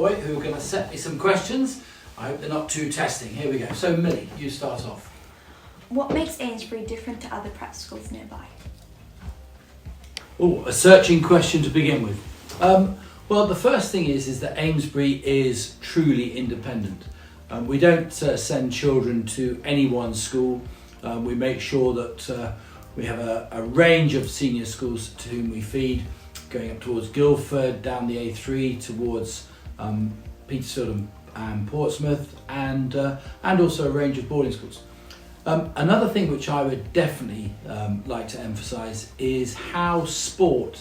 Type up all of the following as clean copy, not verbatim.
boy who are going to set me some questions. I hope they're not too testing. Here we go. So Millie, you start off. What makes Amesbury different to other prep schools nearby? Oh, a searching question to begin with. Well, the first thing is that Amesbury is truly independent. We don't send children to any one school. We make sure that we have a range of senior schools to whom we feed, going up towards Guildford, down the A3 towards Petersfield and Portsmouth, and also a range of boarding schools. Another thing which I would definitely like to emphasise is how sport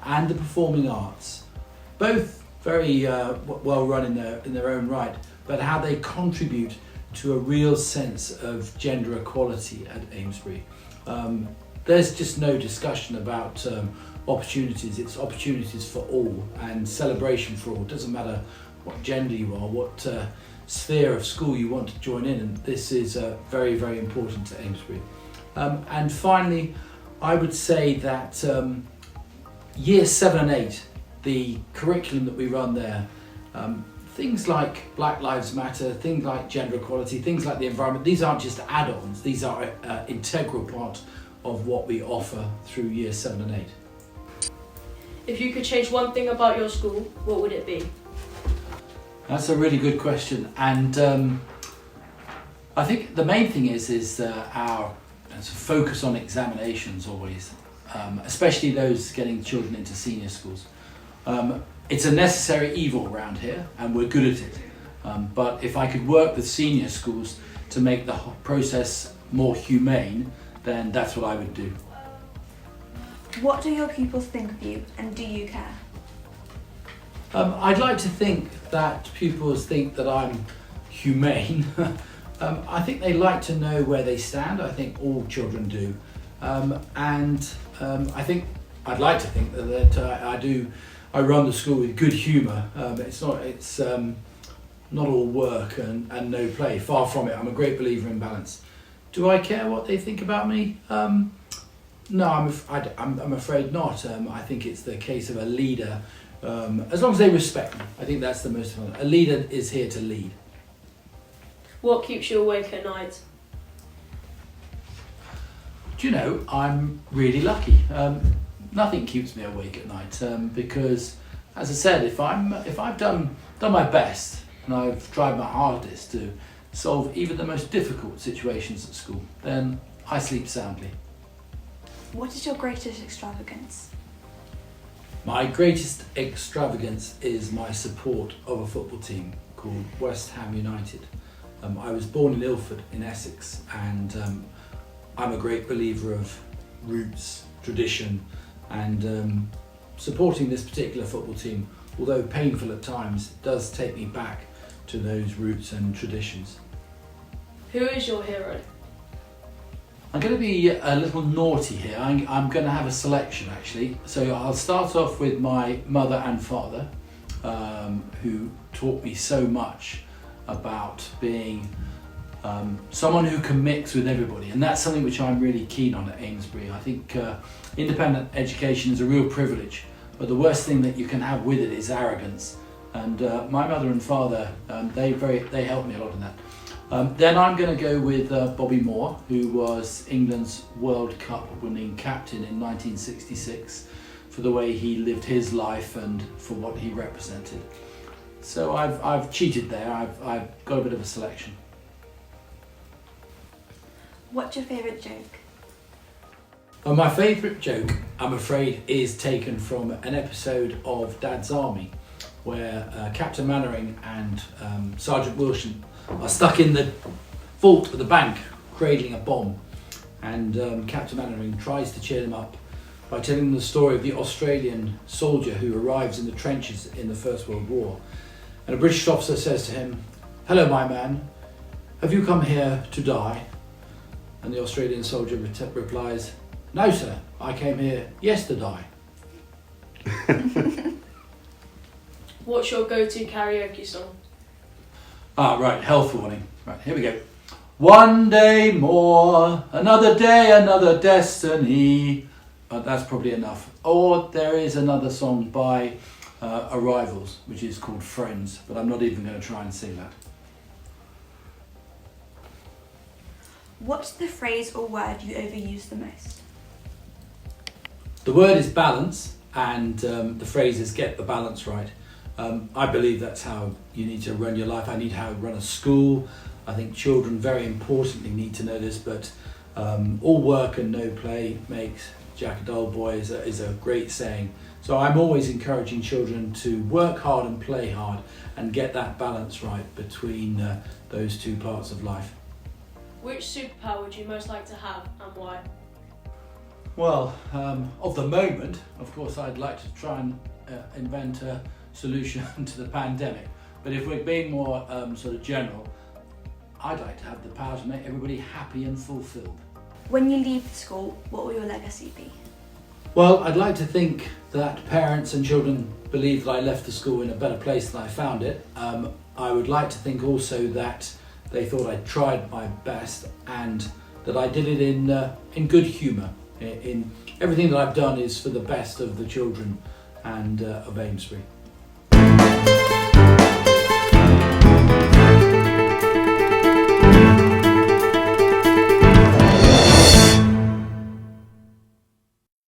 and the performing arts, both very well run in their own right, but how they contribute to a real sense of gender equality at Amesbury. There's just no discussion about opportunities. It's opportunities for all and celebration for all. It doesn't matter what gender you are, what sphere of school you want to join in, and this is very, very important to Amesbury. And finally, I would say that year 7 and 8, the curriculum that we run there, things like Black Lives Matter, things like gender equality, things like the environment, these aren't just add-ons, these are an integral part of what we offer through year 7 and 8. If you could change one thing about your school, what would it be? That's a really good question, and I think the main thing is our focus on examinations always, especially those getting children into senior schools. It's a necessary evil around here, and we're good at it. But if I could work with senior schools to make the process more humane, then that's what I would do. What do your pupils think of you, and do you care? I'd like to think that pupils think that I'm humane. I think they like to know where they stand. I think all children do. And I think I'd like to think that I run the school with good humour. It's not all work and no play. Far from it. I'm a great believer in balance. Do I care what they think about me? No, I'm afraid not. I think it's the case of a leader. As long as they respect me, I think that's the most important. A leader is here to lead. What keeps you awake at night? Do you know, I'm really lucky. Nothing keeps me awake at night because, as I said, if I've done my best and I've tried my hardest to solve even the most difficult situations at school, then I sleep soundly. What is your greatest extravagance? My greatest extravagance is my support of a football team called West Ham United. I was born in Ilford in Essex, and I'm a great believer of roots, tradition, and supporting this particular football team, although painful at times, does take me back to those roots and traditions. Who is your hero? I'm going to be a little naughty here. I'm going to have a selection actually. So I'll start off with my mother and father, who taught me so much about being someone who can mix with everybody, and that's something which I'm really keen on at Amesbury. I think independent education is a real privilege, but the worst thing that you can have with it is arrogance. And my mother and father, they helped me a lot in that. Then I'm going to go with Bobby Moore, who was England's World Cup winning captain in 1966, for the way he lived his life and for what he represented. So I've cheated there. I've got a bit of a selection. What's your favourite joke? Well, my favourite joke, I'm afraid, is taken from an episode of Dad's Army, where Captain Mannering and Sergeant Wilson are stuck in the vault of the bank cradling a bomb, and Captain Mannering tries to cheer them up by telling them the story of the Australian soldier who arrives in the trenches in the First World War, and a British officer says to him, "Hello my man, have you come here to die?" And the Australian soldier replies, "No sir, I came here yesterday." What's your go-to karaoke song? Right, health warning. Right, here we go. One day more, another day, another destiny. That's probably enough. Or there is another song by arrivals, which is called Friends, but I'm not even going to try and sing that. What's the phrase or word you overuse the most? The word is balance, and the phrase is get the balance right. I believe that's how you need to run your life. I need how to run a school. I think children very importantly need to know this, but all work and no play makes Jack a dull boy is a great saying. So I'm always encouraging children to work hard and play hard and get that balance right between those two parts of life. Which superpower would you most like to have and why? Well, of the moment, of course, I'd like to try and invent a solution to the pandemic. But if we're being more sort of general, I'd like to have the power to make everybody happy and fulfilled. When you leave school, what will your legacy be? Well, I'd like to think that parents and children believe that I left the school in a better place than I found it. I would like to think also that they thought I tried my best and that I did it in good humour. In everything that I've done is for the best of the children and of Amesbury.